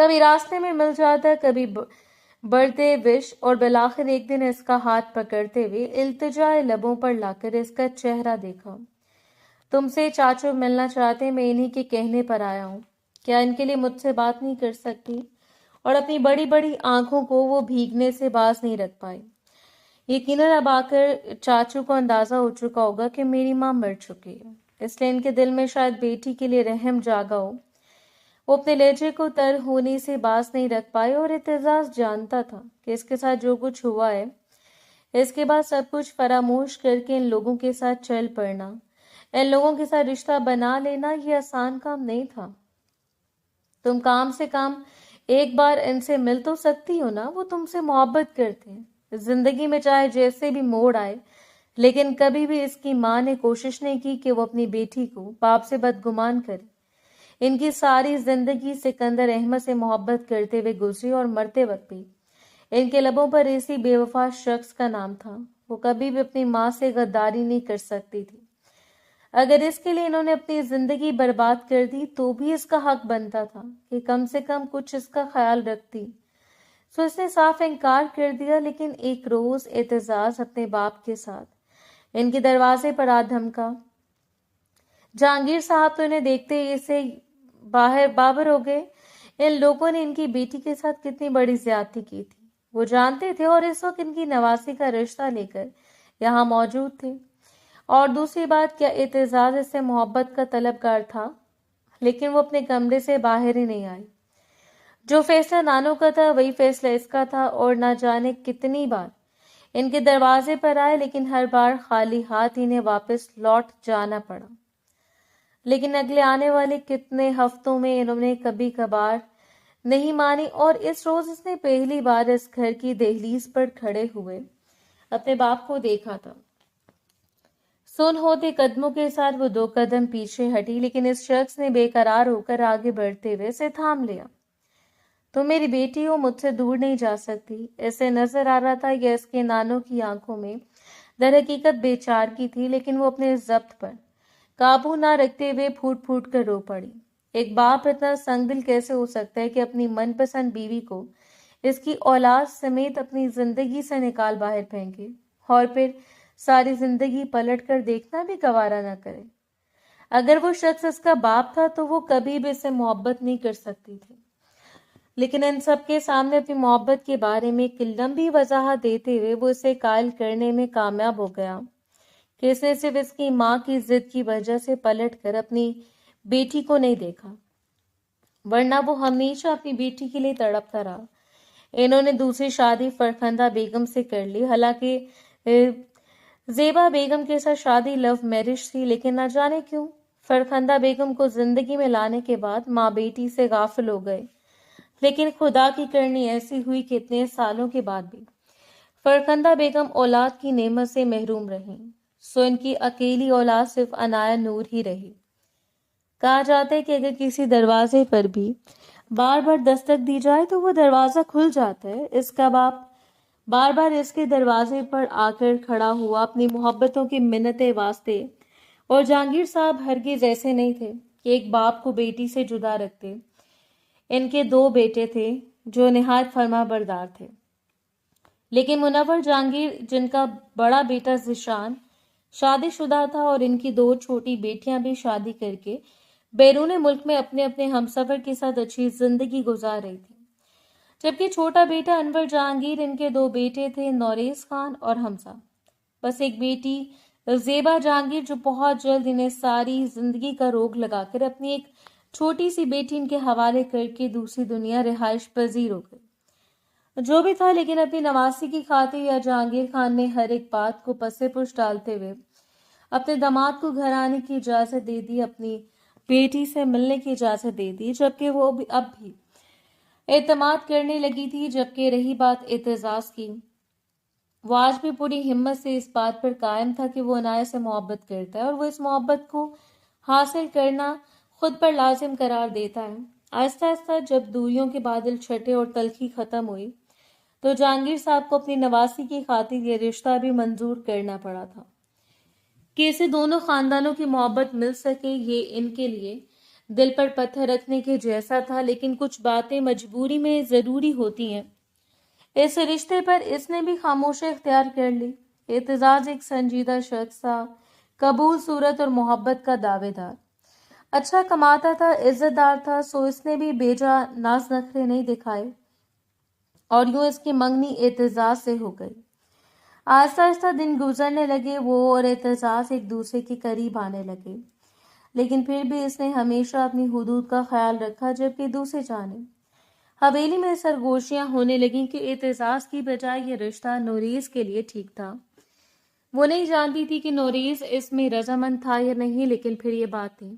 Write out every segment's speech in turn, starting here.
کبھی راستے میں مل جاتا، کبھی بڑھتے وش، اور بالآخر ایک دن اس کا ہاتھ پکڑتے ہوئے التجائے لبوں پر لا کر اس کا چہرہ دیکھا۔ تم سے چاچو ملنا چاہتے، میں انہی کے کہنے پر آیا ہوں، کیا ان کے لیے مجھ سے بات نہیں کر سکتی؟ اور اپنی بڑی بڑی آنکھوں کو وہ بھیگنے سے باز نہیں رکھ پائی۔ یقیناً اب آ کر چاچو کو اندازہ ہو چکا ہوگا کہ میری ماں مر چکی ہے، اس لیے ان کے دل میں شاید بیٹی کے لیے رحم جاگا ہو۔ وہ اپنے لہجے کو تر ہونے سے باز نہیں رکھ پائے، اور اعتزاز جانتا تھا کہ اس کے ساتھ جو کچھ ہوا ہے، اس کے بعد سب کچھ فراموش کر کے ان لوگوں کے ساتھ چل پڑنا، ان لوگوں کے ساتھ رشتہ بنا لینا، یہ آسان کام نہیں تھا۔ تم کام سے کام ایک بار ان سے مل تو سکتی ہو نا، وہ تم سے محبت کرتے ہیں، زندگی میں چاہے جیسے بھی موڑ آئے، لیکن کبھی بھی اس کی ماں نے کوشش نہیں کی کہ وہ اپنی بیٹی کو باپ سے بدگمان کرے۔ ان کی ساری زندگی سکندر احمد سے محبت کرتے ہوئے گزری، اور مرتے وقت بھی ان کے لبوں پر اسی بے وفا شخص کا نام تھا۔ وہ کبھی بھی اپنی ماں سے غداری نہیں کر سکتی تھی۔ اگر اس کے لیے انہوں نے اپنی زندگی برباد کر دی تو بھی اس کا حق بنتا تھا کہ کم سے کم کچھ اس کا خیال رکھتی۔ سو اس نے صاف انکار کر دیا، لیکن ایک روز اعتزاز اپنے باپ کے ساتھ ان کے دروازے پر آ دھمکا۔ جہانگیر صاحب تو انہیں دیکھتے ہی اسے باہر بابر ہو گئے۔ ان لوگوں نے ان کی بیٹی کے ساتھ کتنی بڑی زیادتی کی تھی وہ جانتے تھے، اور اس وقت ان کی نواسی کا رشتہ لے کر یہاں موجود تھے۔ اور دوسری بات، کیا اعتزاز اس سے محبت کا طلبگار تھا؟ لیکن وہ اپنے کمرے سے باہر ہی نہیں آئی۔ جو فیصلہ نانو کا تھا وہی فیصلہ اس کا تھا، اور نہ جانے کتنی بار ان کے دروازے پر آئے، لیکن ہر بار خالی ہاتھ انہیں واپس لوٹ جانا پڑا۔ لیکن اگلے آنے والے کتنے ہفتوں میں انہوں نے کبھی کبھار نہیں مانی، اور اس روز اس نے پہلی بار اس گھر کی دہلیز پر کھڑے ہوئے اپنے باپ کو دیکھا تھا۔ سن ہوتے قدموں کے ساتھ وہ 2 قدم پیچھے ہٹی، لیکن اس شخص نے بے قرار ہو کر آگے بڑھتے ہوئے اسے تھام لیا۔ تم میری بیٹی ہو، مجھ سے دور نہیں جا سکتی۔ اسے نظر آ رہا تھا کہ اس کے نانوں کی آنکھوں میں در حقیقت بے چارگی تھی، لیکن وہ اپنے ضبط پر قابو نہ رکھتے ہوئے پھوٹ پھوٹ کر رو پڑی۔ ایک باپ اتنا سنگ دل کیسے ہو سکتا ہے کہ اپنی من پسند بیوی کو اس کی اولاد سمیت اپنی زندگی سے نکال باہر پھینکے، اور پھر ساری زندگی پلٹ کر دیکھنا بھی گوارا نہ کرے؟ اگر وہ شخص اس کا باپ تھا تو وہ کبھی بھی اس سے محبت نہیں کر سکتی تھی۔ لیکن ان سب کے سامنے اپنی محبت کے بارے میں ایک لمبی وضاحت دیتے ہوئے وہ اسے قائل کرنے میں کامیاب ہو گیا کہ اس نے صرف اس کی ماں کی ضد کی وجہ سے پلٹ کر اپنی بیٹی کو نہیں دیکھا، ورنہ وہ ہمیشہ اپنی بیٹی کے لیے تڑپتا رہا۔ انہوں نے دوسری شادی فرخندہ بیگم سے کر لی، حالانکہ زیبا بیگم کے ساتھ شادی لو میرج تھی، لیکن نہ جانے کیوں فرخندہ بیگم کو زندگی میں لانے کے بعد ماں بیٹی سے غافل ہو گئے۔ لیکن خدا کی کرنی ایسی ہوئی کہ اتنے سالوں کے بعد بھی فرخندہ بیگم اولاد کی نعمت سے محروم رہیں، سو ان کی اکیلی اولاد صرف عنایہ نور ہی رہی۔ کہا جاتا ہے کہ اگر کسی دروازے پر بھی بار بار دستک دی جائے تو وہ دروازہ کھل جاتا ہے۔ اس کا باپ بار بار اس کے دروازے پر آ کر کھڑا ہوا اپنی محبتوں کی منتیں واسطے، اور جہانگیر صاحب ہرگز ایسے نہیں تھے کہ ایک باپ کو بیٹی سے جدا رکھتے۔ ان کے 2 بیٹے تھے جو نہایت فرما بردار تھے، لیکن منور جہانگیر، جن کا بڑا بیٹا ذیشان شادی شدہ تھا، اور ان کی 2 چھوٹی بیٹیاں بھی شادی کر کے بیرون ملک میں اپنے اپنے ہمسفر کے ساتھ اچھی زندگی گزار رہی تھی، جبکہ چھوٹا بیٹا انور جہانگیر، ان کے 2 بیٹے تھے نوریز خان اور حمزہ، بس ایک بیٹی زیبا جہانگیر جو بہت جلد انہیں ساری زندگی کا روگ لگا کر اپنی ایک چھوٹی سی بیٹی ان کے حوالے کر کے دوسری دنیا رہائش پذیر ہو گئی۔ جو بھی تھا، لیکن اپنی نواسی کی خاطر یا جہانگیر خان نے ہر ایک بات کو پسے پش ڈالتے ہوئے اپنے داماد کو گھر آنے کی اجازت دے دی، اپنی بیٹی سے ملنے کی اجازت دے دی، جبکہ وہ اب بھی اعتماد کرنے لگی تھی۔ جبکہ رہی بات اعتزاز کی، وہ آج بھی پوری ہمت سے اس بات پر قائم تھا کہ وہ عنایہ سے محبت کرتا ہے، اور وہ اس محبت کو حاصل کرنا خود پر لازم قرار دیتا ہے۔ آہستہ آہستہ جب دوریوں کے بادل چھٹے اور تلخی ختم ہوئی تو جہانگیر صاحب کو اپنی نواسی کی خاطر یہ رشتہ بھی منظور کرنا پڑا تھا کہ اسے دونوں خاندانوں کی محبت مل سکے۔ یہ ان کے لیے دل پر پتھر رکھنے کے جیسا تھا، لیکن کچھ باتیں مجبوری میں ضروری ہوتی ہیں۔ اس رشتے پر اس نے بھی خاموشی اختیار کر لی۔ اعتزاز ایک سنجیدہ شخص تھا، قبول صورت اور محبت کا دعوے دار، اچھا کماتا تھا، عزت دار تھا، سو اس نے بھی بیجا ناز نخرے نہیں دکھائے، اور یوں اس کی منگنی اعتزاز سے ہو گئی۔ آہستہ آہستہ دن گزرنے لگے، وہ اور اعتزاز ایک دوسرے کے قریب آنے لگے، لیکن پھر بھی اس نے ہمیشہ اپنی حدود کا خیال رکھا، جبکہ دوسری جانب حویلی میں سرگوشیاں ہونے لگیں کہ اعتزاز کی بجائے یہ رشتہ نوریز کے لیے ٹھیک تھا۔ وہ نہیں جانتی تھی کہ نوریز اس میں رضامند تھا یا نہیں، لیکن پھر یہ باتیں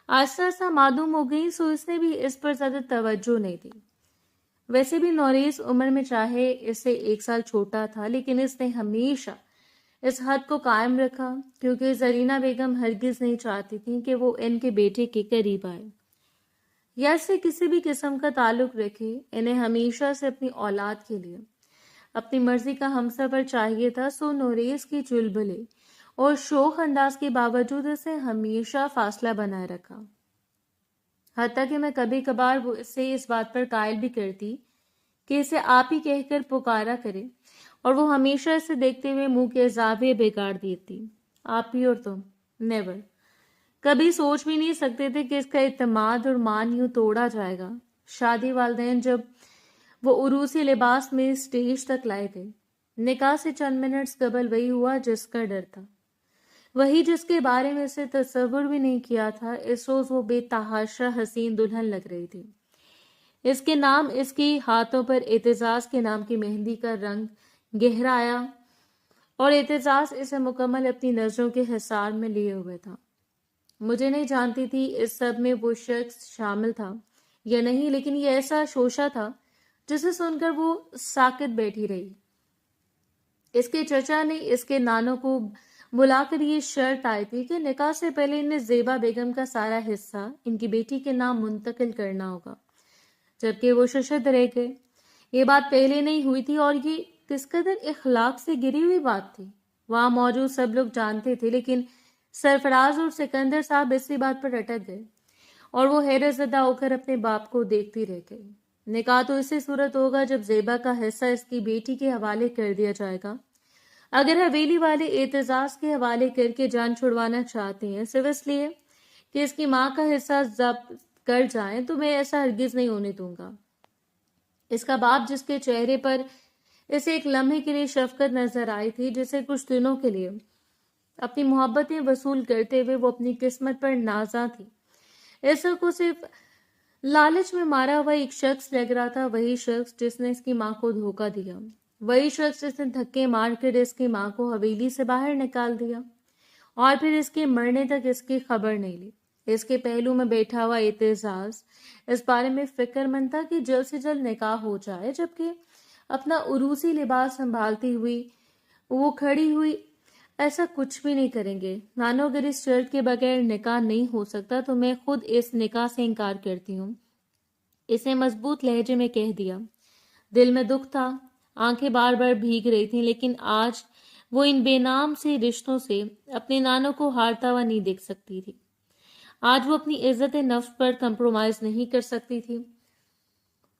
آہستہ آہستہ معلوم ہو گئی، سو اس نے بھی اس پر زیادہ توجہ نہیں دی۔ ویسے بھی نوریز عمر میں چاہے اس سے 1 سال چھوٹا تھا، لیکن اس نے ہمیشہ اس حد کو قائم رکھا، کیونکہ زرینہ بیگم ہرگز نہیں چاہتی تھی کہ وہ ان کے بیٹے کے قریب آئے یا اس سے کسی بھی قسم کا تعلق رکھے۔ انہیں ہمیشہ سے اپنی اولاد کے لیے اپنی مرضی کا ہمسفر چاہیے تھا، سو نوریز کی چلبلے اور شوخ انداز کے باوجود اسے ہمیشہ فاصلہ بنائے رکھا، حتیٰ کہ میں کبھی کبھار وہ اسے اس بات پر قائل بھی کرتی کہ اسے آپ ہی کہہ کر پکارا کرے، اور وہ ہمیشہ اسے دیکھتے ہوئے منہ کے زاویے بگاڑ دیتی۔ آپ ہی اور تم، نیور۔ کبھی سوچ بھی نہیں سکتے تھے کہ اس کا اعتماد اور مان یوں توڑا جائے گا۔ شادی والدین جب وہ عروسی لباس میں اسٹیج تک لائے گئے، نکاح سے چند منٹس قبل وہی ہوا جس کا ڈر تھا، وہی جس کے بارے میں اسے تصور بھی نہیں کیا تھا۔ اس روز وہ بے تحاشا حسین دلہن لگ رہی تھی۔ اس کے نام، اس کی ہاتھوں پر اعتزاز کے نام کی مہندی کا رنگ گہرا آیا، اور اعتزاز اسے مکمل اپنی نظروں کے حصار میں لیے ہوئے تھا۔ مجھے نہیں جانتی تھی اس سب میں وہ شخص شامل تھا یا نہیں، لیکن یہ ایسا شوشہ تھا جسے سن کر وہ ساکت بیٹھی رہی۔ اس کے چچا نے اس کے نانوں کو بلا کر یہ شرط آئی تھی کہ نکاح سے پہلے انہیں زیبا بیگم کا سارا حصہ ان کی بیٹی کے نام منتقل کرنا ہوگا، جبکہ وہ ششد رہ گئے۔ یہ بات پہلے نہیں ہوئی تھی، اور یہ کس قدر اخلاق سے گری ہوئی بات تھی، وہاں موجود سب لوگ جانتے تھے، لیکن سرفراز اور سکندر صاحب اسی بات پر اٹک گئے، اور وہ حیرت زدہ ہو کر اپنے باپ کو دیکھتی رہ گئی۔ نکاح تو اسی صورت ہوگا جب زیبا کا حصہ اس کی بیٹی کے حوالے کر دیا جائے گا۔ اگر حویلی والے اعتزاز کے حوالے کر کے جان چھڑوانا چاہتے ہیں صرف اس لیے کہ اس کی ماں کا حصہ ضبط کر جائیں، تو میں ایسا ہرگز نہیں ہونے دوں گا۔ اس کا باپ، جس کے چہرے پر اسے ایک لمحے کے لیے شفقت نظر آئی تھی، جسے کچھ دنوں کے لیے اپنی محبتیں وصول کرتے ہوئے وہ اپنی قسمت پر نازاں تھی، اس کو صرف لالچ میں مارا ہوا ایک شخص لگ رہا تھا، وہی شخص جس نے اس کی ماں کو دھوکہ دیا، وہی شخص جس نے دھکے مار کر اس کی ماں کو حویلی سے باہر نکال دیا، اور پھر اس کے مرنے تک اس کی خبر نہیں لی۔ اس کے پہلو میں بیٹھا ہوا اعتزاز اس بارے میں فکر مند تھا کہ جلد سے جلد نکاح ہو جائے، جبکہ اپنا عروسی لباس سنبھالتی ہوئی وہ کھڑی ہوئی ایسا کچھ بھی نہیں کریں گے۔ نانو، اگر اس شرط کے بغیر نکاح نہیں ہو سکتا تو میں خود اس نکاح سے انکار کرتی ہوں، اسے مضبوط لہجے میں کہہ دیا۔ دل میں دکھ تھا، آنکھیں بار بار بھیگ رہی تھیں، لیکن آج وہ ان بے نام سے رشتوں سے اپنے نانوں کو ہارتا ہوا نہیں دیکھ سکتی تھی۔ آج وہ اپنی عزت نفس پر کمپرومائز نہیں کر سکتی تھی،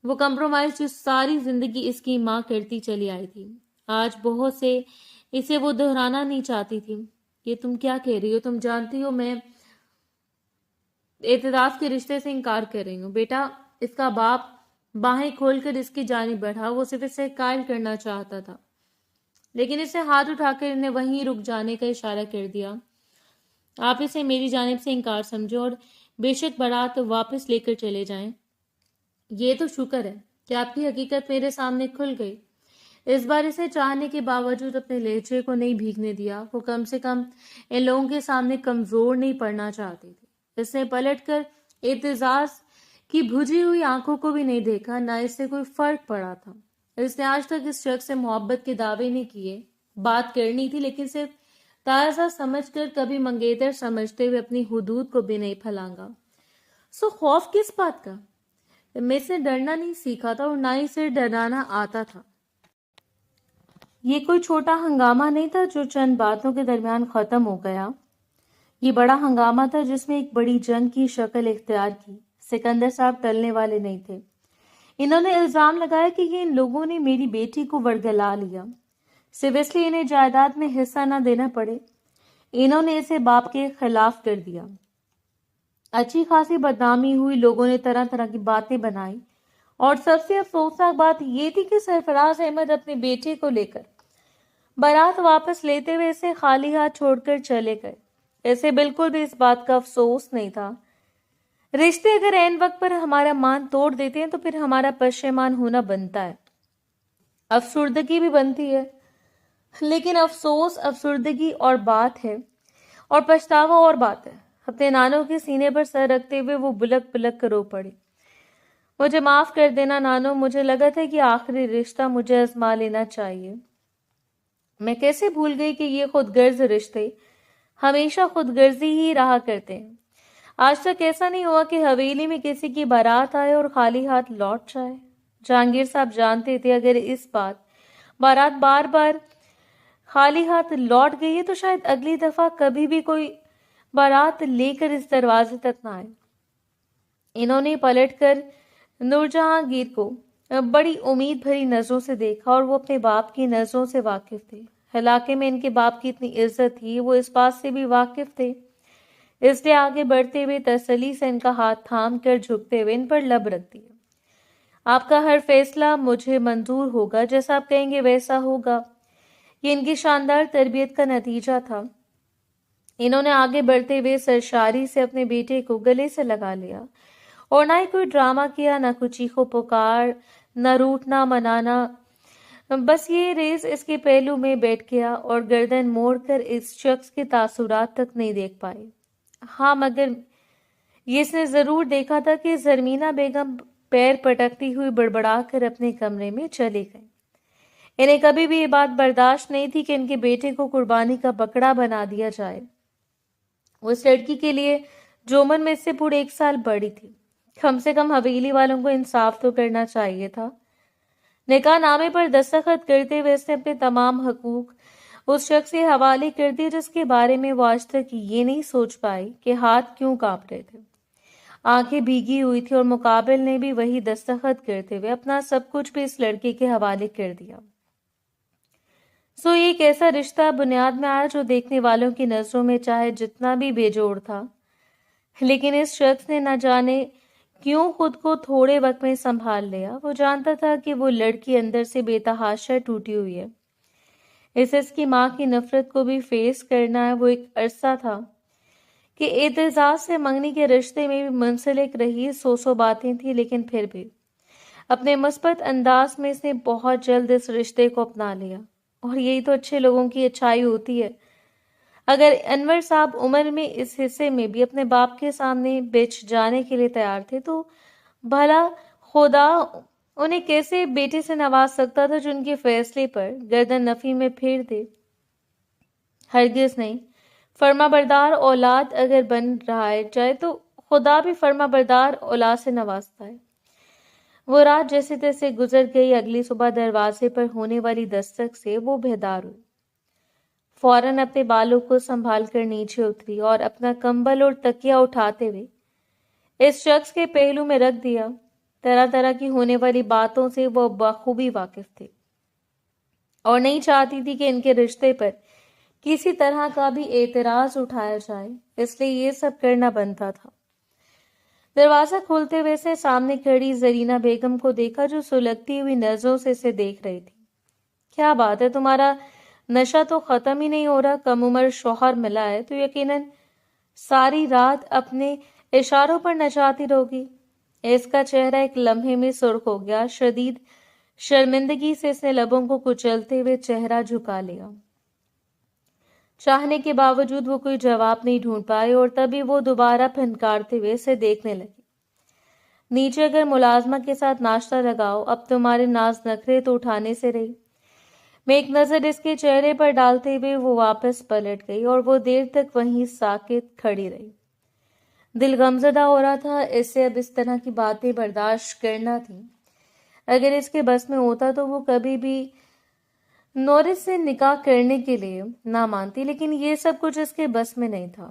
وہ کمپرومائز جو ساری زندگی اس کی ماں کرتی چلی آئی تھی۔ آج بہت سے اسے وہ دہرانا نہیں چاہتی تھی۔ یہ تم کیا کہہ رہی ہو؟ تم جانتی ہو میں اعتزاز کے رشتے سے انکار کر رہی ہوں۔ بیٹا، اس کا باپ باہیں کھول کر اس کی جانب بڑھا، وہ صرف اسے قائل کرنا چاہتا تھا، لیکن اسے ہاتھ اٹھا کر انہیں وہیں رک جانے کا اشارہ کر دیا۔ آپ اسے میری جانب سے انکار سمجھو، اور بے شک بارات واپس لے کر چلے جائیں۔ یہ تو شکر ہے کہ آپ کی حقیقت میرے سامنے کھل گئی۔ اس بار اسے چاہنے کے باوجود اپنے لہجے کو نہیں بھیگنے دیا۔ وہ کم سے کم ان لوگوں کے سامنے کمزور نہیں پڑنا چاہتی تھی۔ اس نے پلٹ کر اعتزاز کی بجھی ہوئی آنکھوں کو بھی نہیں دیکھا، نہ اس سے کوئی فرق پڑا تھا۔ اس نے آج تک اس شخص سے محبت کے دعوے نہیں کیے، بات کرنی تھی، لیکن صرف تازہ سمجھ کر، کبھی منگیتر سمجھتے ہوئے اپنی حدود کو بھی نہیں پھلانگا۔ سو خوف کس بات کا؟ میں سے ڈرنا نہیں سیکھا تھا، اور نہ ہی سے ڈرانا آتا تھا۔ یہ کوئی چھوٹا ہنگامہ نہیں تھا جو چند باتوں کے درمیان ختم ہو گیا۔ یہ بڑا ہنگامہ تھا جس میں ایک بڑی جنگ کی شکل اختیار کی۔ سکندر صاحب ٹلنے والے نہیں تھے۔ انہوں نے الزام لگایا کہ یہ ان لوگوں نے میری بیٹی کو ورگلا لیا، صرف اس لیے انہیں جائیداد میں حصہ نہ دینا پڑے۔ انہوں نے اسے باپ کے خلاف کر دیا۔ اچھی خاصی بدنامی ہوئی، لوگوں نے طرح طرح کی باتیں بنائی، اور سب سے افسوسناک بات یہ تھی کہ سرفراز احمد اپنے بیٹے کو لے کر بارات واپس لیتے ہوئے اسے خالی ہاتھ چھوڑ کر چلے گئے۔ اسے بالکل بھی اس بات کا افسوس نہیں تھا۔ رشتے اگر عین وقت پر ہمارا مان توڑ دیتے ہیں تو پھر ہمارا پشیمان ہونا بنتا ہے، افسردگی بھی بنتی ہے، لیکن افسوس افسردگی اور بات ہے، اور پچھتاوا اور بات ہے۔ اپنے نانوں کے سینے پر سر رکھتے ہوئے وہ بلک بلک کر رو پڑی۔ مجھے معاف کر دینا نانو، مجھے لگا تھا کہ آخری رشتہ مجھے آزما لینا چاہیے۔ میں کیسے بھول گئی کہ یہ خود غرض رشتے ہمیشہ خود غرضی ہی رہا کرتے ہیں۔ آج تک ایسا نہیں ہوا کہ حویلی میں کسی کی بارات آئے اور خالی ہاتھ لوٹ جائے۔ جہانگیر صاحب جانتے تھے اگر اس بارات بار بار خالی ہاتھ لوٹ گئی ہے تو شاید اگلی دفعہ کبھی بھی کوئی بارات لے کر اس دروازے تک نہ آئے۔ انہوں نے پلٹ کر نور جہانگیر کو بڑی امید بھری نظروں سے دیکھا، اور وہ اپنے باپ کی نظروں سے واقف تھے۔ علاقے میں ان کے باپ کی اتنی عزت تھی، وہ اس بات سے بھی واقف تھے، اس لیے آگے بڑھتے ہوئے تسلی سے ان کا ہاتھ تھام کر جھکتے ہوئے ان پر لب رکھ دیا۔ آپ کا ہر فیصلہ مجھے منظور ہوگا، جیسا آپ کہیں گے ویسا ہوگا۔ یہ ان کی شاندار تربیت کا نتیجہ تھا۔ انہوں نے آگے بڑھتے ہوئے سرشاری سے اپنے بیٹے کو گلے سے لگا لیا، اور نہ ہی کوئی ڈرامہ کیا، نہ کوئی چیخو پکار، نہ روٹنا منانا، بس یہ ریز اس کے پہلو میں بیٹھ گیا اور گردن موڑ کر اس شخص کے تاثرات تک نہیں دیکھ پائے۔ ہاں، مگر یہ اس نے ضرور دیکھا تھا کہ زرمینہ بیگم پیر پٹکتی ہوئی بڑبڑا کر اپنے کمرے میں چلے گئے۔ انہیں کبھی بھی یہ بات برداشت نہیں تھی کہ ان کے بیٹے کو قربانی کا بکرا بنا دیا جائے۔ وہ اس لڑکی کے لیے جو عمر میں اس سے پورے 1 سال بڑی تھی، کم سے کم حویلی والوں کو انصاف تو کرنا چاہیے تھا۔ نکاح نامے پر دستخط کرتے ہوئے اس نے اپنے تمام حقوق اس شخص کے حوالے کر دیے جس کے بارے میں وہ آج تک یہ نہیں سوچ پائی کہ ہاتھ کیوں کانپ رہے تھے۔ آنکھیں بھیگی ہوئی تھی، اور مقابل نے بھی وہی دستخط کرتے ہوئے اپنا سب کچھ بھی اس لڑکے کے حوالے کر دیا۔ سو یہ ایک ایسا رشتہ بنیاد میں آیا جو دیکھنے والوں کی نظروں میں چاہے جتنا بھی بے جوڑ تھا، لیکن اس شخص نے نہ جانے کیوں خود کو تھوڑے وقت میں سنبھال لیا۔ وہ جانتا تھا کہ وہ لڑکی اندر سے بے تحاشا ٹوٹی ہوئی ہے، اس کی ماں کی نفرت کو بھی فیس کرنا ہے۔ وہ ایک عرصہ تھا کہ اعتزاز سے منگنی کے رشتے میں بھی منسلک رہی، سو باتیں تھیں، لیکن پھر بھی اپنے مثبت انداز میں اس نے بہت جلد اس رشتے کو اپنا لیا، اور یہی تو اچھے لوگوں کی اچھائی ہوتی ہے۔ اگر انور صاحب عمر میں اس حصے میں بھی اپنے باپ کے سامنے بچ جانے کے لیے تیار تھے تو بھلا خدا انہیں کیسے بیٹے سے نواز سکتا تھا جو ان کے فیصلے پر گردن نفی میں پھیر دے؟ ہرگز نہیں۔ فرما بردار اولاد اگر بن رہا جائے تو خدا بھی فرما بردار اولاد سے نوازتا ہے۔ وہ رات جیسے تیسے گزر گئی۔ اگلی صبح دروازے پر ہونے والی دستک سے وہ بیدار ہوئی، فوراً اپنے بالوں کو سنبھال کر نیچے اتری اور اپنا کمبل اور تکیہ اٹھاتے ہوئے اس شخص کے پہلو میں رکھ دیا۔ طرح طرح کی ہونے والی باتوں سے وہ بخوبی واقف تھے، اور نہیں چاہتی تھی کہ ان کے رشتے پر کسی طرح کا بھی اعتراض اٹھایا جائے، اس لیے یہ سب کرنا بنتا تھا۔ دروازہ کھولتے ہوئے سے سامنے کھڑی زرینہ بیگم کو دیکھا جو سلگتی ہوئی نظروں سے اسے دیکھ رہی تھی۔ کیا بات ہے، تمہارا نشہ تو ختم ہی نہیں ہو رہا؟ کم عمر شوہر ملا ہے تو یقیناً ساری رات اپنے اشاروں پر نچاتی رہوگی۔ اس کا چہرہ ایک لمحے میں سرخ ہو گیا۔ شدید شرمندگی سے اس نے لبوں کو کچلتے ہوئے چہرہ جھکا لیا۔ چاہنے کے باوجود وہ کوئی جواب نہیں ڈھونڈ پائے، اور تبھی وہ دوبارہ پھنکارتے ہوئے اسے دیکھنے لگی۔ نیچے اگر ملازمہ کے ساتھ ناشتہ لگاؤ، اب تمہارے ناز نخرے تو اٹھانے سے رہی۔ میں ایک نظر اس کے چہرے پر ڈالتے ہوئے وہ واپس پلٹ گئی، اور وہ دیر تک وہیں ساکت کھڑی رہی۔ دل غمزدہ ہو رہا تھا، اس سے اب اس طرح کی باتیں برداشت کرنا تھی۔ اگر اس کے بس میں ہوتا تو وہ کبھی بھی نورس سے نکاح کرنے کے لیے نہ مانتی، لیکن یہ سب کچھ اس کے بس میں نہیں تھا۔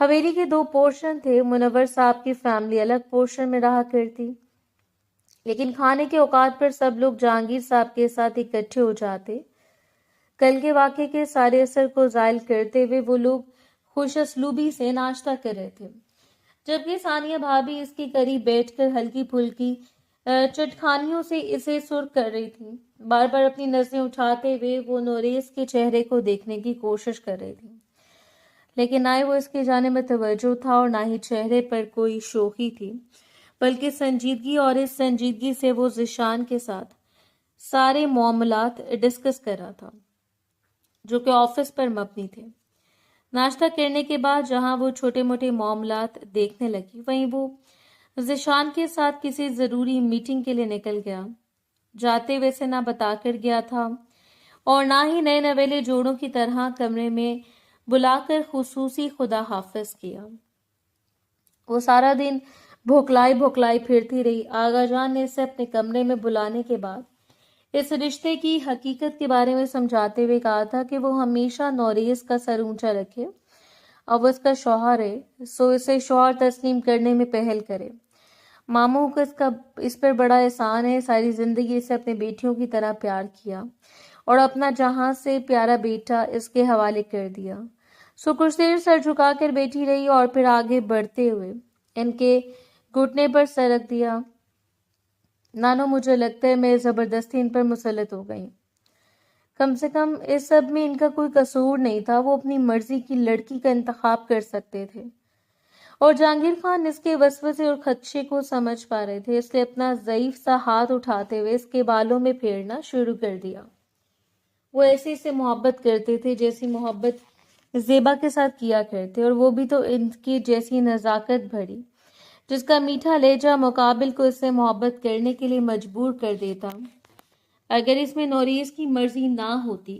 حویلی کے 2 پورشن تھے. منور صاحب کی فیملی الگ پورشن میں رہا کرتی، لیکن کھانے کے اوقات پر سب لوگ جہانگیر صاحب کے ساتھ اکٹھے ہو جاتے. کل کے واقعے کے سارے اثر کو زائل کرتے ہوئے وہ لوگ خوش اسلوبی سے ناشتہ کر رہے تھے، جبکہ ثانیہ بھابھی اس کے قریب بیٹھ کر ہلکی پھلکی چٹخانیوں سے اسے سرخ کر رہی تھی. بار بار اپنی نظریں اٹھاتے ہوئے وہ نوریز کے چہرے کو دیکھنے کی کوشش کر رہی تھی، لیکن نہ ہی وہ اس کی جانب میں توجہ تھا اور نہ ہی چہرے پر کوئی شوخی تھی، بلکہ سنجیدگی، اور اس سنجیدگی سے وہ ذیشان کے ساتھ سارے معاملات ڈسکس کر رہا تھا جو کہ آفس پر مبنی تھے. ناشتہ کرنے کے بعد جہاں وہ چھوٹے موٹے معاملات دیکھنے لگی، وہیں وہ ذیشان کے ساتھ کسی ضروری میٹنگ کے لیے نکل گیا. جاتے ہوئے سے نہ بتا کر گیا تھا اور نہ ہی نئے نویلے جوڑوں کی طرح کمرے میں بلا کر خصوصی خدا حافظ کیا. وہ سارا دن بھوکلائی پھرتی رہی. آغا جان نے اسے اپنے کمرے میں بلانے کے بعد اس رشتے کی حقیقت کے بارے میں سمجھاتے ہوئے کہا تھا کہ وہ ہمیشہ نوریز کا سر اونچا رکھے اور وہ اس کا شوہر ہے، سو اسے شوہر تسلیم کرنے میں پہل کرے. ماموں کو اس پر بڑا احسان ہے. ساری زندگی اسے اپنے بیٹیوں کی طرح پیار کیا اور اپنا جہاں سے پیارا بیٹا اس کے حوالے کر دیا. سو کچھ دیر سر جھکا کر بیٹھی رہی اور پھر آگے بڑھتے ہوئے ان کے گھٹنے پر سر رکھ دیا. نانو، مجھے لگتا ہے میں زبردستی ان پر مسلط ہو گئی. کم سے کم اس سب میں ان کا کوئی قصور نہیں تھا. وہ اپنی مرضی کی لڑکی کا انتخاب کر سکتے تھے اور جہانگیر خان اس کے وسوسے اور خدشے کو سمجھ پا رہے تھے، اس لیے اپنا ضعیف سا ہاتھ اٹھاتے ہوئے اس کے بالوں میں پھیرنا شروع کر دیا. وہ ایسے سے محبت کرتے تھے جیسی محبت زیبا کے ساتھ کیا کرتے، اور وہ بھی تو ان کی جیسی نزاکت بھری، جس کا میٹھا لہجہ مقابل کو اس سے محبت کرنے کے لیے مجبور کر دیتا. اگر اس میں نوریز کی مرضی نہ ہوتی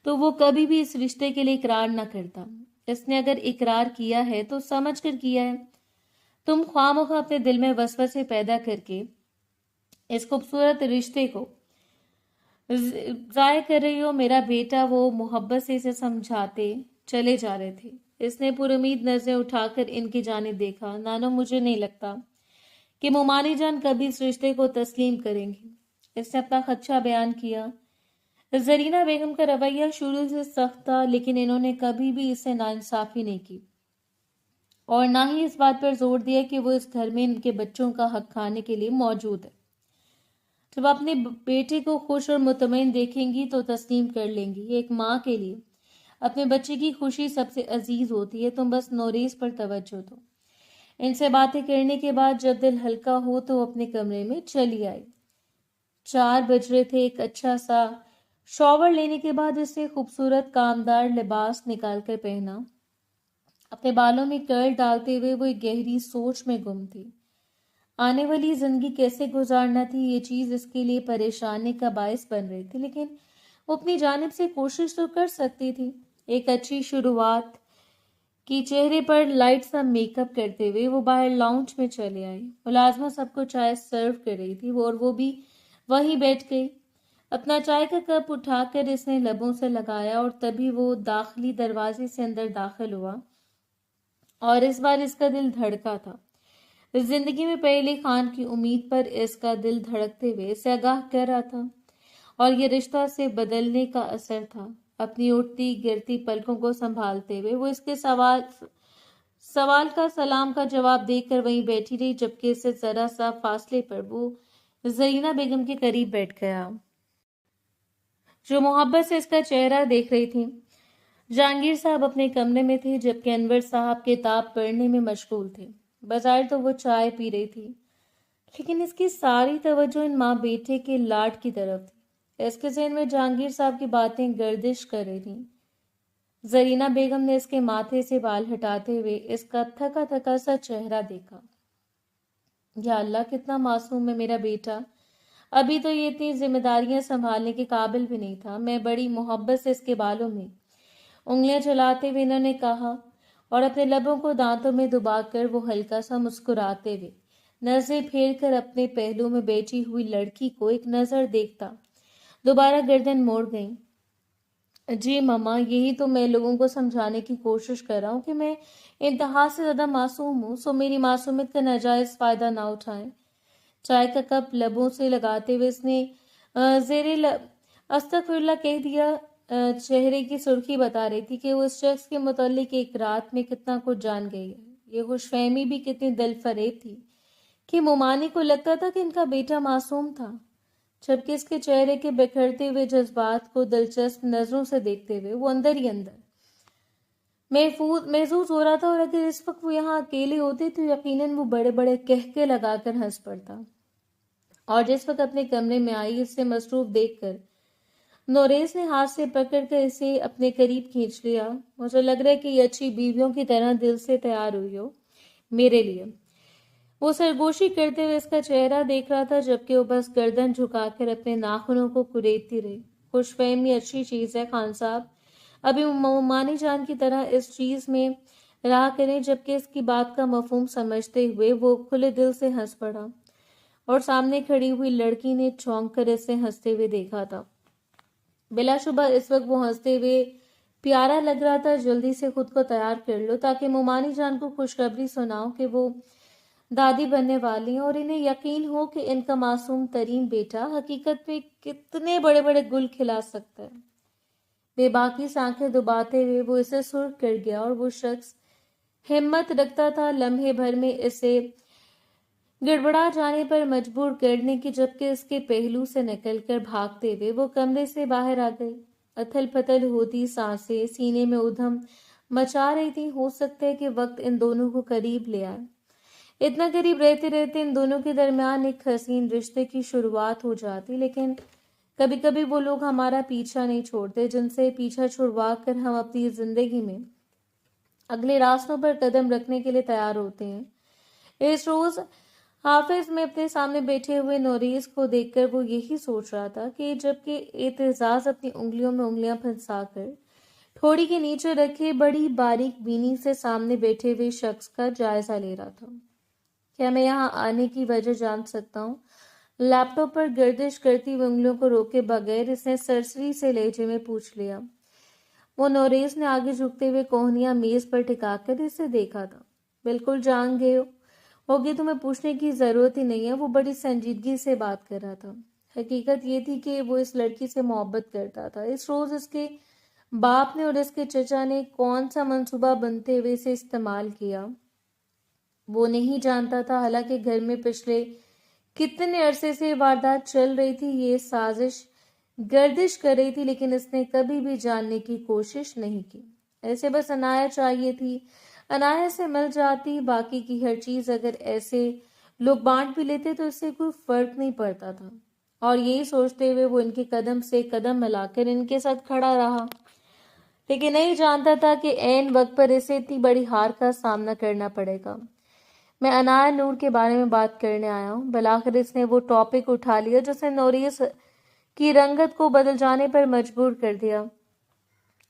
تو وہ کبھی بھی اس رشتے کے لیے اقرار نہ کرتا. اس نے اگر اقرار کیا ہے تو سمجھ کر کیا ہے. تم خواہ مخواہ اپنے دل میں وسوسے پیدا کر کے اس خوبصورت رشتے کو ضائع کر رہی ہو. میرا بیٹا وہ محبت سے اسے سمجھاتے چلے جا رہے تھے. اس نے پر امید نظریں اٹھا کر ان کی جانب دیکھا. نانو، مجھے نہیں لگتا کہ مومانی جان کبھی اس رشتے کو تسلیم کریں گی. اس نے اپنا خدشہ بیان کیا. زرینہ بیگم کا رویہ شروع سے سخت تھا، لیکن انہوں نے کبھی بھی اس سے ناانصافی نہیں کی اور نہ ہی اس بات پر زور دیا کہ وہ اس گھر میں ان کے بچوں کا حق کھانے کے لیے موجود ہے. جب اپنے بیٹے کو خوش اور مطمئن دیکھیں گی تو تسلیم کر لیں گی. ایک ماں کے لیے اپنے بچے کی خوشی سب سے عزیز ہوتی ہے. تم بس نوریز پر توجہ دو. ان سے باتیں کرنے کے بعد جب دل ہلکا ہو تو اپنے کمرے میں چلی آئی. 4 بج رہے تھے. ایک اچھا سا شاور لینے کے بعد اس نے خوبصورت کامدار لباس نکال کر پہنا. اپنے بالوں میں کرل ڈالتے ہوئے وہ ایک گہری سوچ میں گم تھی. آنے والی زندگی کیسے گزارنا تھی، یہ چیز اس کے لیے پریشانی کا باعث بن رہی تھی، لیکن وہ اپنی جانب سے کوشش تو کر سکتی تھی. ایک اچھی شروعات کی چہرے پر لائٹ سا میک اپ کرتے ہوئے وہ باہر لاؤنج میں چلے آئی. ملازمہ سب کو چائے سرو کر رہی تھی اور وہ بھی وہیں بیٹھ گئی. اپنا چائے کا کپ اٹھا کر اس نے لبوں سے لگایا اور تبھی وہ داخلی دروازے سے اندر داخل ہوا اور اس بار اس کا دل دھڑکا تھا. زندگی میں پہلے خان کی امید پر اس کا دل دھڑکتے ہوئے اسے آگاہ کر رہا تھا اور یہ رشتہ سے بدلنے کا اثر تھا. اپنی اٹھتی گرتی پلکوں کو سنبھالتے ہوئے وہ اس کے سوال کا سلام کا جواب دے کر وہیں بیٹھی رہی، جبکہ اس سے ذرا سا فاصلے پر وہ زرینہ بیگم کے قریب بیٹھ گیا جو محبت سے اس کا چہرہ دیکھ رہی تھی. جہانگیر صاحب اپنے کمرے میں تھے جبکہ انور صاحب کتاب پڑھنے میں مشغول تھے. بظاہر تو وہ چائے پی رہی تھی، لیکن اس کی ساری توجہ ان ماں بیٹے کے لاڈ کی طرف تھی. اس کے ذہن میں جہانگیر صاحب کی باتیں گردش کر رہی تھیں. زرینہ بیگم نے اس کے ماتھے سے بال ہٹاتے ہوئے اس کا تھکا تھکا سا چہرہ دیکھا. یا اللہ، کتنا معصوم ہے میرا بیٹا. ابھی تو یہ اتنی ذمہ داریاں سنبھالنے کے قابل بھی نہیں تھا. میں بڑی محبت سے اس کے بالوں میں انگلیاں چلاتے ہوئے انہوں نے کہا اور اپنے لبوں کو دانتوں میں دبا کر وہ ہلکا سا مسکراتے ہوئے نظریں پھیر کر اپنے پہلو میں بیٹھی ہوئی لڑکی کو ایک نظر دیکھتا دوبارہ گردن موڑ گئی. جی ماما، یہی تو میں لوگوں کو سمجھانے کی کوشش کر رہا ہوں کہ میں انتہا سے زیادہ معصوم ہوں، سو میری معصومیت کا ناجائز فائدہ نہ اٹھائیں۔ چائے کا کپ لبوں سے لگاتے ہوئے اس نے استغفر اللہ کہہ دیا۔ چہرے کی سرخی بتا رہی تھی کہ وہ اس شخص کے متعلق ایک رات میں کتنا کچھ جان گئی ہے۔ یہ خوش فہمی بھی کتنی دل فریب تھی کہ مومانی کو لگتا تھا کہ ان کا بیٹا معصوم تھا، جبکہ اس کے چہرے کے بکھرتے ہوئے جذبات کو دلچسپ نظروں سے دیکھتے ہوئے وہ اندر ہی اندر محظوظ ہو رہا تھا، اور اگر اس وقت وہ یہاں اکیلے ہوتے تو یقیناً وہ بڑے بڑے کہکے لگا کر ہنس پڑتا۔ اور جس وقت اپنے کمرے میں آئی، اس سے مصروف دیکھ کر نوریز نے ہاتھ سے پکڑ کر اسے اپنے قریب کھینچ لیا۔ مجھے لگ رہا ہے کہ یہ اچھی بیویوں کی طرح دل سے تیار ہوئی ہو میرے لیے۔ وہ سرگوشی کرتے ہوئے اس کا چہرہ دیکھ رہا تھا، جبکہ وہ بس گردن جھکا کر اپنے ناخنوں کو کریدتی رہی۔ خوش فہمی اچھی چیز ہے خان صاحب، ابھی مومانی جان کی طرح اس چیز میں رہا کریں۔ جبکہ اس کی بات کا مفہوم سمجھتے ہوئے وہ کھلے دل سے ہنس پڑا، اور سامنے کھڑی ہوئی لڑکی نے چونک کر اسے ہنستے ہوئے دیکھا تھا۔ بلا شبہ اس وقت وہ ہنستے ہوئے پیارا لگ رہا تھا۔ جلدی سے خود کو تیار کر لو تاکہ مومانی جان کو خوشخبری سناؤ کہ وہ دادی بننے والی ہیں، اور انہیں یقین ہو کہ ان کا معصوم ترین بیٹا حقیقت میں کتنے بڑے بڑے گل کھلا سکتا ہے۔ بے باکی سے آنکھیں دباتے ہوئے وہ اسے سرخ کر گیا، اور وہ شخص ہمت رکھتا تھا لمحے بھر میں اسے گڑبڑا جانے پر مجبور کرنے کی، جبکہ اس کے پہلو سے نکل کر بھاگتے ہوئے وہ کمرے سے باہر آ گئی۔ اتھل پتھل ہوتی سانسیں سینے میں ادھم مچا رہی تھی۔ ہو سکتا ہے کہ وقت ان دونوں کو قریب لے آئے، اتنا قریب رہتے رہتے ان دونوں کے درمیان ایک حسین رشتے کی شروعات ہو جاتی۔ لیکن کبھی کبھی وہ لوگ ہمارا پیچھا نہیں چھوڑتے جن سے پیچھا چھڑوا کر ہم اپنی زندگی میں اگلے راستوں پر قدم رکھنے کے لیے تیار ہوتے ہیں۔ اس روز حافظ میں اپنے سامنے بیٹھے ہوئے نوریز کو دیکھ کر وہ یہی سوچ رہا تھا کہ جبکہ اعتزاز اپنی انگلیوں میں انگلیاں پھنسا کر ٹھوڑی کے نیچے رکھے بڑی باریک بینی سے سامنے بیٹھے ہوئے شخص کا جائزہ لے رہا تھا۔ کیا میں یہاں آنے کی وجہ جان سکتا ہوں؟ لیپ ٹاپ پر گردش کرتی ہوئی انگلیوں کو روکے بغیر اس نے سرسری سے لہجے میں پوچھ لیا۔ وہ نوریز نے آگے جھکتے ہوئے کوہنیاں میز پر ٹکا کر اسے دیکھا تھا۔ بالکل جان گئے ہوگی، تمہیں پوچھنے کی ضرورت ہی نہیں ہے۔ وہ بڑی سنجیدگی سے بات کر رہا تھا۔ حقیقت یہ تھی کہ وہ اس لڑکی سے محبت کرتا تھا۔ اس روز اس کے باپ نے اور اس کے چچا نے کون سا منصوبہ بنتے ہوئے اسے استعمال کیا وہ نہیں جانتا تھا۔ حالانکہ گھر میں پچھلے کتنے عرصے سے واردات چل رہی تھی، یہ سازش گردش کر رہی تھی، لیکن اس نے کبھی بھی جاننے کی کوشش نہیں کی۔ ایسے بس عنایہ چاہیے تھی، عنایہ سے مل جاتی، باقی کی ہر چیز اگر ایسے لوگ بانٹ بھی لیتے تو اس سے کوئی فرق نہیں پڑتا تھا۔ اور یہی سوچتے ہوئے وہ ان کے قدم سے قدم ملا کر ان کے ساتھ کھڑا رہا، لیکن نہیں جانتا تھا کہ عین وقت پر اسے اتنی بڑی ہار کا سامنا کرنا پڑے گا۔ میں عنایہ نور کے بارے میں بات کرنے آیا ہوں۔ بلاخر اس نے وہ ٹاپک اٹھا لیا جس نے نوریز کی رنگت کو بدل جانے پر مجبور کر دیا۔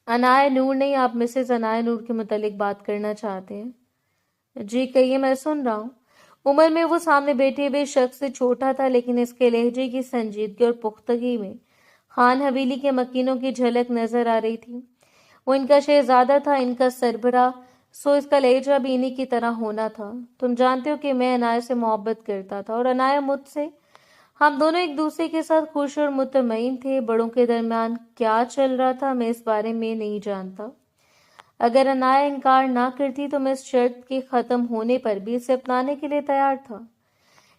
عنایہ نور نہیں، آپ مسز عنایہ نور کے متعلق بات کرنا چاہتے ہیں؟ جی کہیے، میں سن رہا ہوں۔ عمر میں وہ سامنے بیٹھے ہوئے شخص سے چھوٹا تھا، لیکن اس کے لہجے کی سنجیدگی اور پختگی میں خان حویلی کے مکینوں کی جھلک نظر آ رہی تھی۔ وہ ان کا شہزادہ تھا، ان کا سربراہ، سو اس کا لہجہ بھی انہی کی طرح ہونا تھا۔ تم جانتے ہو کہ میں عنایہ سے محبت کرتا تھا اور عنایہ مجھ سے۔ ہم دونوں ایک دوسرے کے ساتھ خوش اور مطمئن تھے۔ بڑوں کے درمیان کیا چل رہا تھا میں اس بارے میں نہیں جانتا۔ اگر عنایہ انکار نہ کرتی تو میں اس شرط کے ختم ہونے پر بھی اسے اپنانے کے لیے تیار تھا۔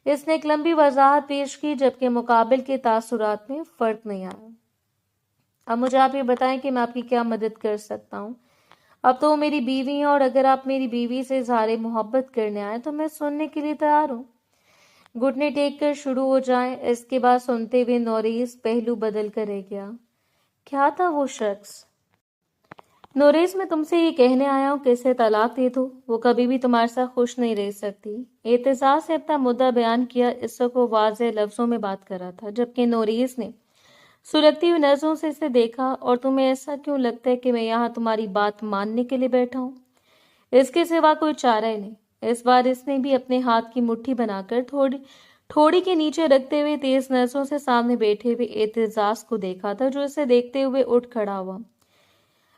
اس نے ایک لمبی وضاحت پیش کی، جبکہ مقابل کے تاثرات میں فرق نہیں آیا۔ اب مجھے آپ یہ بتائیں کہ میں آپ کی کیا مدد کر سکتا ہوں؟ اب تو وہ میری بیوی ہیں، اور اگر آپ میری بیوی سے اظہار محبت کرنے آئے تو میں سننے کے لیے تیار ہوں۔ گھٹنے ٹیک کر شروع ہو جائیں۔ اس کے بعد سنتے ہوئے نوریز پہلو بدل کر رہ گیا۔ کیا تھا وہ شخص؟ نوریز، میں تم سے یہ کہنے آیا ہوں کہ اسے طلاق دے دو، وہ کبھی بھی تمہارے ساتھ خوش نہیں رہ سکتی۔ اعتزاز سے اپنا مدعا بیان کیا۔ اس وقت وہ واضح لفظوں میں بات کر رہا تھا، جبکہ نوریز نے سلگتی ہوئی نظروں سے اسے دیکھا۔ اور تمہیں ایسا کیوں لگتا ہے کہ میں یہاں تمہاری بات ماننے کے لیے بیٹھا ہوں؟ اس کے سوا کوئی چارہ ہی نہیں۔ اس بار اس نے بھی اپنے ہاتھ کی مٹھی بنا کر تھوڑی کے نیچے رکھتے ہوئے تیز نظروں سے سامنے بیٹھے ہوئے اعتزاز کو دیکھا تھا، جو اسے دیکھتے ہوئے اٹھ کھڑا ہوا۔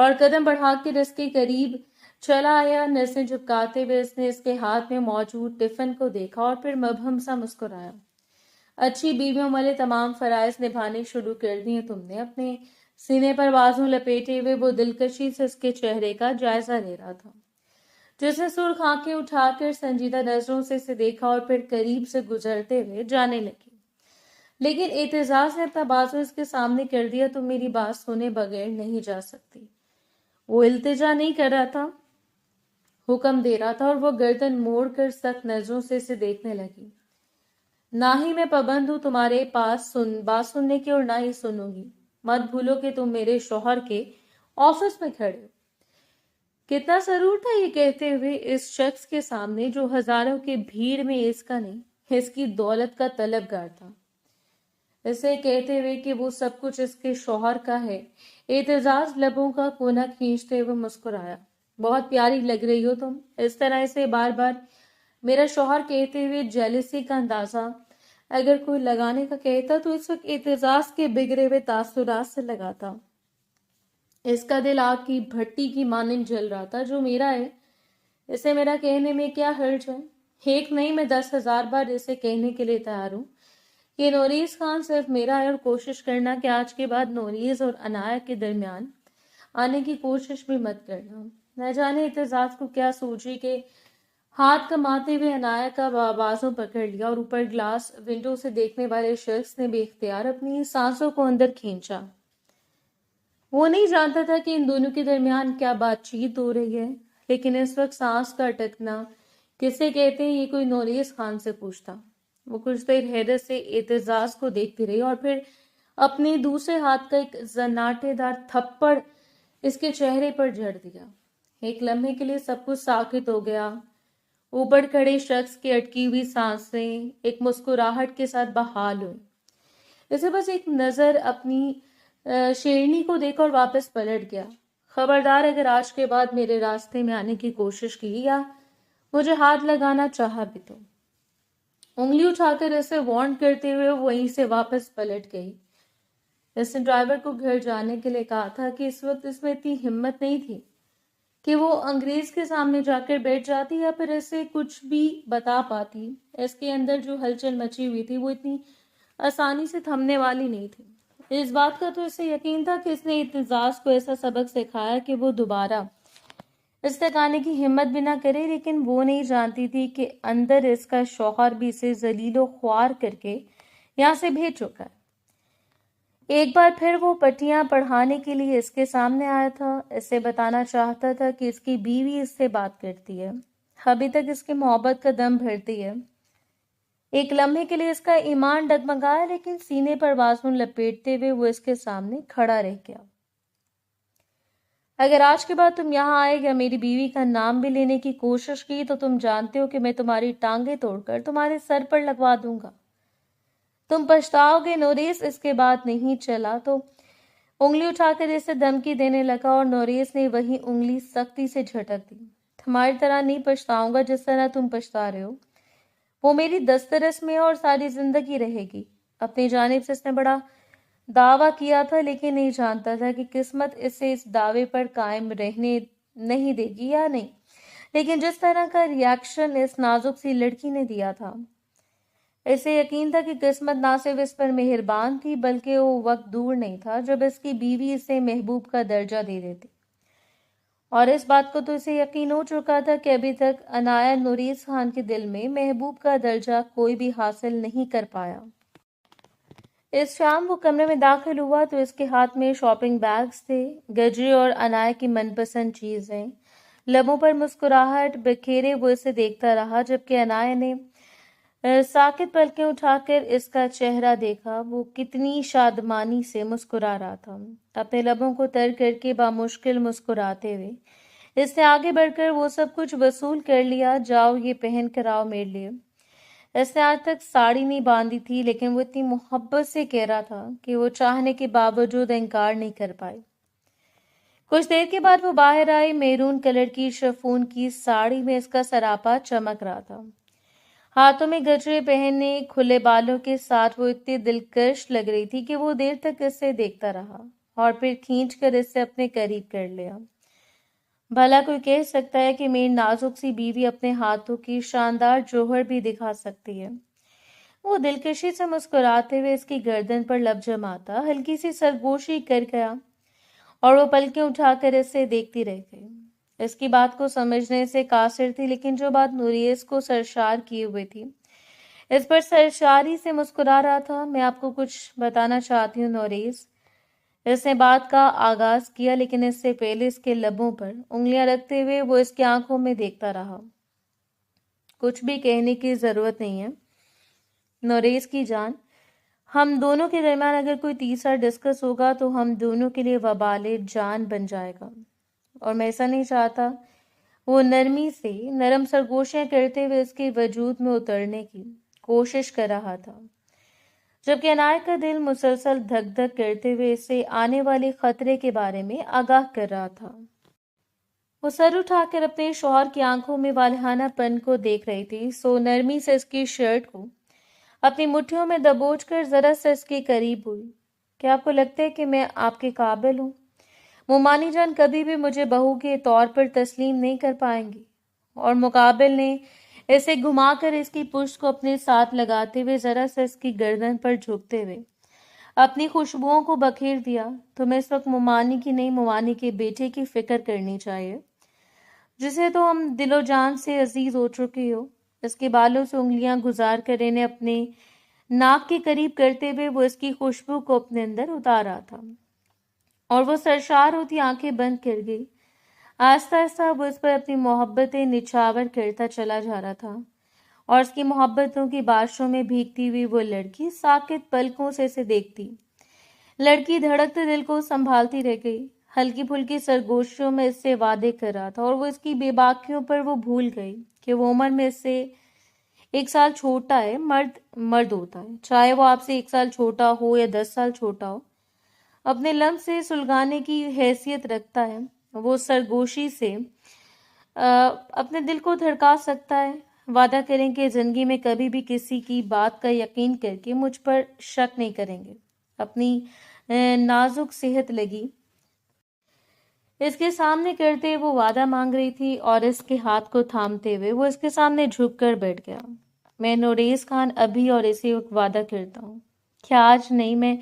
اور قدم بڑھا کر اس کے قریب چلا آیا۔ نظریں جھپکاتے ہوئے اس نے اس کے ہاتھ میں موجود ٹفن کو دیکھا اور پھر مبہم سا مسکرایا۔ اچھی بیویوں والے تمام فرائض نبھانے شروع کر دیے تم نے۔ اپنے سینے پر بازو لپیٹے ہوئے وہ دلکشی سے اس کے چہرے کا جائزہ لے رہا تھا، جس نے سرخ آنکھیں اٹھا کر سنجیدہ نظروں سے اسے دیکھا اور پھر قریب سے گزرتے ہوئے جانے لگی۔ لیکن اعتزاز نے اپنا بازو اس کے سامنے کر دیا۔ تم میری بات سنے بغیر نہیں جا سکتی۔ وہ التجا نہیں کر رہا تھا، حکم دے رہا تھا، اور وہ گردن موڑ کر سخت نظروں سے اسے دیکھنے لگی۔ نہ ہی میں پابند ہوں تمہارے پاس بات سننے کی اور نہ ہی سنوں گی۔ مت بھولو کہ تم میرے شوہر کے آفس میں کھڑے ہو۔ کتنا ضرور تھا یہ کہتے ہوئے اس شخص کے سامنے جو ہزاروں کی بھیڑ میں اس کا نہیں، اس کی دولت کا طلبگار تھا۔ اسے کہتے ہوئے کہ وہ سب کچھ اس کے شوہر کا ہے، اعتزاز لبوں کا کونا کھینچتے ہوئے مسکرایا۔ بہت پیاری لگ رہی ہو تم۔ اس طرح اسے بار بار میرا شوہر کہتے ہوئے جیلسی کا اندازہ اگر کوئی لگانے کا کہتا تو اس وقت اعتزاز کے بگڑے ہوئے تاثرات سے لگاتا۔ اس کا دل آگ کی بھٹی کی مانند جل رہا تھا۔ جو میرا ہے اسے میرا کہنے میں کیا حرج ہے؟ ایک نہیں، میں 10,000 بار اسے کہنے کے لیے تیار ہوں کہ نوریز خان صرف میرا ہے، اور کوشش کرنا کہ آج کے بعد نوریز اور عنایہ کے درمیان آنے کی کوشش بھی مت کرنا۔ نہ جانے اعتزاز کو کیا سوچی کہ ہاتھ کماتے ہوئے عنایہ کا بازو پکڑ لیا اور اوپر گلاس ونڈو سے دیکھنے والے شخص نے بے اختیار اپنی سانسوں کو اندر کھینچا۔ وہ نہیں جانتا تھا کہ ان دونوں کے درمیان کیا بات چیت ہو رہی ہے، لیکن اس وقت سانس کا اٹکنا کسے کہتے ہیں یہ کوئی نوریز خان سے پوچھتا۔ وہ کچھ دیر حیرت سے اعتزاز کو دیکھتی رہی اور پھر اپنے دوسرے ہاتھ کا ایک زناٹے دار تھپڑ اس کے چہرے پر جڑ دیا۔ ایک لمحے کے لیے سب کچھ ساکت ہو گیا۔ اوپر کھڑے شخص کی اٹکی ہوئی سانسیں ایک مسکراہٹ کے ساتھ بحال ہوئی۔ اسے بس ایک نظر اپنی شیرنی کو دیکھا اور واپس پلٹ گیا۔ خبردار اگر آج کے بعد میرے راستے میں آنے کی کوشش کی یا مجھے ہاتھ لگانا چاہا بھی تو۔ انگلی اٹھا کر اسے وارن کرتے ہوئے وہیں سے واپس پلٹ گئی۔ اس نے ڈرائیور کو گھر جانے کے لیے کہا تھا کہ اس وقت اس میں اتنی ہمت نہیں تھی کہ وہ انگریز کے سامنے جا کر بیٹھ جاتی یا پھر اسے کچھ بھی بتا پاتی۔ اس کے اندر جو ہلچل مچی ہوئی تھی وہ اتنی آسانی سے تھمنے والی نہیں تھی۔ اس بات کا تو اسے یقین تھا کہ اس نے اعتزاز کو ایسا سبق سکھایا کہ وہ دوبارہ اس تک آنے کی ہمت بھی نہ کرے، لیکن وہ نہیں جانتی تھی کہ اندر اس کا شوہر بھی اسے ذلیل و خوار کر کے یہاں سے بھیج چکا ہے۔ ایک بار پھر وہ پٹیاں پڑھانے کے لیے اس کے سامنے آیا تھا۔ اسے بتانا چاہتا تھا کہ اس کی بیوی اس سے بات کرتی ہے، ابھی تک اس کی محبت کا دم بھرتی ہے۔ ایک لمحے کے لیے اس کا ایمان ڈگمگایا، لیکن سینے پر بازو لپیٹتے ہوئے وہ اس کے سامنے کھڑا رہ گیا۔ اگر آج کے بعد تم یہاں آئے یا میری بیوی کا نام بھی لینے کی کوشش کی تو تم جانتے ہو کہ میں تمہاری ٹانگیں توڑ کر تمہارے سر پر لگوا دوں گا۔ تم پچھتاؤ گے۔ نوریز اس کے بعد نہیں چلا تو انگلی اٹھا کر اسے دھمکی دینے لگا اور نوریز نے وہی انگلی سختی سے جھٹک دی۔ تمہاری طرح نہیں پچھتاؤں گا جس طرح تم پچھتا رہے ہو۔ وہ میری دسترس میں اور ساری زندگی رہے گی۔ اپنی جانب سے اس نے بڑا دعویٰ کیا تھا، لیکن نہیں جانتا تھا کہ قسمت اسے اس دعوے پر قائم رہنے نہیں دے گی یا نہیں۔ لیکن جس طرح کا ری ایکشن اس نازک سی لڑکی نے دیا تھا، اسے یقین تھا کہ قسمت نہ صرف اس پر مہربان تھی بلکہ وہ وقت دور نہیں تھا جب اس کی بیوی اسے محبوب کا درجہ دے دیتی۔ اور اس بات کو تو اسے یقین ہو چکا تھا کہ ابھی تک عنایہ نوریز خان کے دل میں محبوب کا درجہ کوئی بھی حاصل نہیں کر پایا۔ اس شام وہ کمرے میں داخل ہوا تو اس کے ہاتھ میں شاپنگ بیگز تھے، گجری اور عنایہ کی من پسند چیزیں۔ لبوں پر مسکراہٹ بکھیرے وہ اسے دیکھتا رہا جبکہ عنایہ نے ساکت پلکیں اٹھا کر اس کا چہرہ دیکھا۔ وہ کتنی شادمانی سے مسکرا رہا تھا، اپنے لبوں کو تر کر کے بامشکل مسکراتے ہوئے۔ اس نے آگے بڑھ کر وہ سب کچھ وصول کر لیا۔ جاؤ یہ پہن کر آؤ میرے لیے۔ اس نے آج تک ساڑی نہیں باندھی تھی، لیکن وہ اتنی محبت سے کہہ رہا تھا کہ وہ چاہنے کے باوجود انکار نہیں کر پائی۔ کچھ دیر کے بعد وہ باہر آئی۔ میرون کلر کی شفون کی ساڑی میں اس کا سراپا چمک رہا تھا، ہاتھوں میں گجرے پہنے، کھلے بالوں کے ساتھ وہ اتنی دلکش لگ رہی تھی کہ وہ دیر تک اسے دیکھتا رہا اور پھر کھینچ کر اس سے اپنے قریب کر لیا۔ بھلا کوئی کہہ سکتا ہے کہ میری نازک سی بیوی اپنے ہاتھوں کی شاندار جوہر بھی دکھا سکتی ہے؟ وہ دلکشی سے مسکراتے ہوئے اس کی گردن پر لب جماتا ہلکی سی سرگوشی کر گیا اور وہ پلکیں اٹھا کر اس سے دیکھتی رہ گئی۔ اس کی بات کو سمجھنے سے قاصر تھی، لیکن جو بات نوریز کو سرشار کیے ہوئے تھی اس پر سرشاری سے مسکرا رہا تھا۔ میں آپ کو کچھ بتانا چاہتی ہوں نوریز، اس نے بات کا آغاز کیا، لیکن اس سے پہلے اس کے لبوں پر انگلیاں رکھتے ہوئے وہ اس کی آنکھوں میں دیکھتا رہا۔ کچھ بھی کہنے کی ضرورت نہیں ہے نوریز کی جان، ہم دونوں کے درمیان اگر کوئی تیسرا ڈسکس ہوگا تو ہم دونوں کے لیے وبال جان بن جائے گا، اور میں ایسا نہیں چاہتا۔ وہ نرمی سے نرم سرگوشیاں کرتے ہوئے اس کے وجود میں اترنے کی کوشش کر رہا تھا، جبکہ عنایت کا دل مسلسل دھک دھک کرتے ہوئے اسے آنے والے خطرے کے بارے میں آگاہ کر رہا تھا۔ وہ سر اٹھا کر اپنے شوہر کی آنکھوں میں والہانہ پن کو دیکھ رہی تھی، سو نرمی سے اس کی شرٹ کو اپنی مٹھیوں میں دبوچ کر ذرا سے اس کے قریب ہوئی۔ کیا آپ کو لگتا ہے کہ میں آپ کے قابل ہوں؟ مومانی جان کبھی بھی مجھے بہو کے طور پر تسلیم نہیں کر پائیں گی۔ اور مقابل نے اسے گھما کر اس کی پشت کو اپنے ساتھ لگاتے ہوئے ذرا سے اس کی گردن پر جھکتے ہوئے اپنی خوشبوؤں کو بکھیر دیا۔ تمہیں اس وقت مومانی کی نہیں، مومانی کے بیٹے کی فکر کرنی چاہیے، جسے تو ہم دل و جان سے عزیز ہو چکے ہو۔ اس کے بالوں سے انگلیاں گزار کر انہیں اپنے ناک کے قریب کرتے ہوئے وہ اس کی خوشبو کو اپنے اندر اتار رہا تھا، اور وہ سرشار ہوتی آنکھیں بند کر گئی۔ آہستہ آہستہ وہ اس پر اپنی محبتیں نچھاور کرتا چلا جا رہا تھا، اور اس کی محبتوں کی بارشوں میں بھیگتی ہوئی وہ لڑکی ساکت پلکوں سے اسے دیکھتی، لڑکی دھڑکتے دل کو سنبھالتی رہ گئی، ہلکی پھلکی سرگوشیوں میں اس سے وعدے کر رہا تھا، اور وہ اس کی بے باکیوں پر وہ بھول گئی کہ وہ عمر میں اس سے 1 سال چھوٹا ہے۔ مرد ہوتا ہے، چاہے وہ آپ سے 1 سال چھوٹا ہو یا 10 سال چھوٹا ہو، اپنے لمس سے سلگانے کی حیثیت رکھتا ہے۔ وہ سرگوشی سے اپنے دل کو دھڑکا سکتا ہے۔ وعدہ کریں کہ زندگی میں کبھی بھی کسی کی بات کا یقین کر کے مجھ پر شک نہیں کریں گے۔ اپنی نازک صحت لگی اس کے سامنے کرتے وہ وعدہ مانگ رہی تھی، اور اس کے ہاتھ کو تھامتے ہوئے وہ اس کے سامنے جھک کر بیٹھ گیا۔ میں نوریز خان ابھی اور اسی وقت وعدہ کرتا ہوں کہ آج نہیں، میں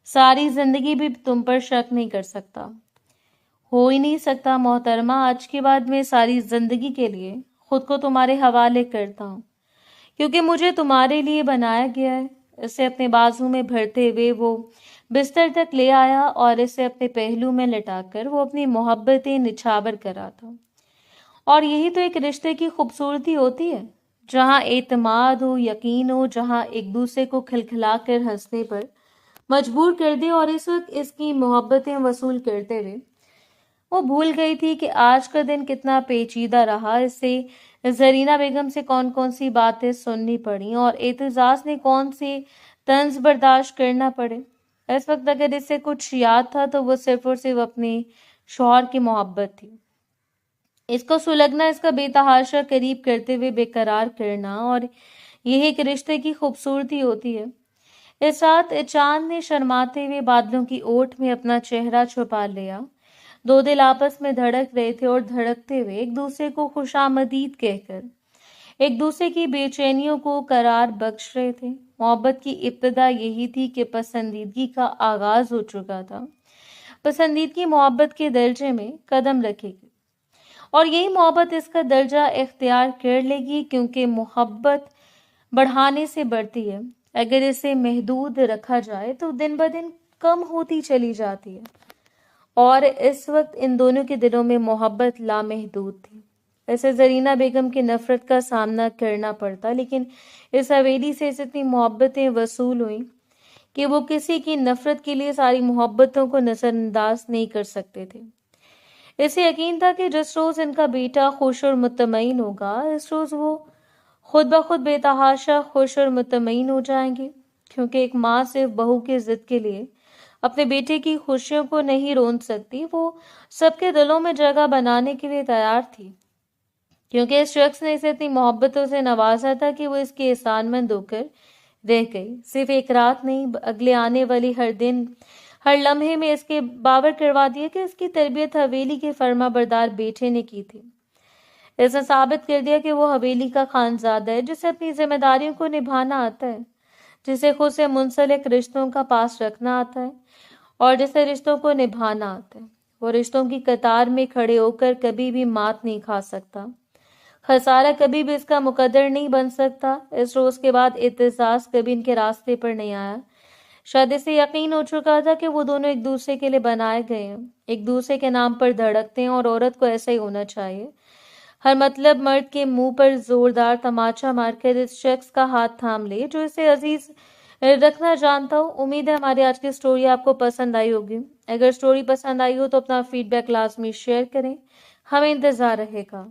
ساری زندگی بھی تم پر شک نہیں کر سکتا۔ ہو ہی نہیں سکتا محترمہ، آج کے بعد میں ساری زندگی کے لیے خود کو تمہارے حوالے کرتا ہوں، کیونکہ مجھے تمہارے لیے بنایا گیا ہے۔ اسے اپنے بازو میں بھرتے ہوئے وہ بستر تک لے آیا اور اسے اپنے پہلو میں لٹا کر وہ اپنی محبتیں نچھاور کر رہا تھا۔ اور یہی تو ایک رشتے کی خوبصورتی ہوتی ہے، جہاں اعتماد ہو، یقین ہو، جہاں ایک دوسرے کو کھلکھلا کر ہنسنے پر مجبور کر دے۔ اور اس وقت اس کی محبتیں وصول کرتے ہوئے وہ بھول گئی تھی کہ آج کا دن کتنا پیچیدہ رہا، اسے زرینہ بیگم سے کون کون سی باتیں سننی پڑیں اور اعتزاز نے کون سے طنز برداشت کرنا پڑے۔ اس وقت اگر اس سے کچھ یاد تھا تو وہ صرف اور صرف اپنے شوہر کی محبت تھی، اس کو سلگنا، اس کا بے تحاشا قریب کرتے ہوئے بے قرار کرنا، اور یہ ایک رشتے کی خوبصورتی ہوتی ہے۔ اس رات چاند نے شرماتے ہوئے بادلوں کی اوٹ میں اپنا چہرہ چھپا لیا۔ دو دل آپس میں دھڑک رہے تھے، اور دھڑکتے ہوئے ایک دوسرے کو خوشامدید کہہ کر ایک دوسرے کی بے چینیوں کو قرار بخش رہے تھے۔ محبت کی ابتدا یہی تھی کہ پسندیدگی کا آغاز ہو چکا تھا، پسندیدگی محبت کے درجے میں قدم رکھے گی، اور یہی محبت اس کا درجہ اختیار کر لے گی، کیونکہ محبت بڑھانے سے بڑھتی ہے، اگر اسے محدود رکھا جائے تو دن بدن کم ہوتی چلی جاتی ہے۔ اور اس وقت ان دونوں کے دلوں میں محبت لامحدود تھی۔ اسے زرینہ بیگم کی نفرت کا سامنا کرنا پڑتا، لیکن اس حویلی سے اسے اتنی محبتیں وصول ہوئیں کہ وہ کسی کی نفرت کے لیے ساری محبتوں کو نظر انداز نہیں کر سکتے تھے۔ اسے یقین تھا کہ جس روز ان کا بیٹا خوش اور مطمئن ہوگا، اس روز وہ خود بخود بے تحاشا خوش اور مطمئن ہو جائیں گے، کیونکہ ایک ماں صرف بہو کے ضد کے لیے اپنے بیٹے کی خوشیوں کو نہیں روند سکتی، وہ سب کے دلوں میں جگہ بنانے کے لیے تیار تھی، کیونکہ اس شخص نے اسے اتنی محبتوں سے نوازا تھا کہ وہ اس کے احسان مند ہو کر رہ گئی۔ صرف ایک رات نہیں، اگلے آنے والی ہر دن، ہر لمحے میں اس کے باور کروا دیا کہ اس کی تربیت حویلی کے فرما بردار بیٹے نے کی تھی۔ اس نے ثابت کر دیا کہ وہ حویلی کا خانزادہ ہے جسے اپنی ذمہ داریوں کو نبھانا آتا ہے، جسے خود سے منسلک رشتوں کا پاس رکھنا آتا ہے اور جسے رشتوں کو نبھانا آتا ہے۔ وہ رشتوں کی قطار میں کھڑے ہو کر کبھی بھی مات نہیں کھا سکتا، خسارہ کبھی بھی اس کا مقدر نہیں بن سکتا۔ اس روز کے بعد اعتزاز کبھی ان کے راستے پر نہیں آیا۔ شاید اسے یقین ہو چکا تھا کہ وہ دونوں ایک دوسرے کے لیے بنائے گئے ہیں، ایک دوسرے کے نام پر دھڑکتے ہیں، اور عورت کو ایسا ہی ہونا چاہیے۔ ہر مطلب مرد کے منہ پر زوردار تماچا مار کر اس شخص کا ہاتھ تھام لے جو اسے عزیز رکھنا جانتا ہو۔ امید ہے ہماری آج کی سٹوری آپ کو پسند آئی ہوگی۔ اگر سٹوری پسند آئی ہو تو اپنا فیڈ بیک لازمی شیئر کریں، ہمیں انتظار رہے گا۔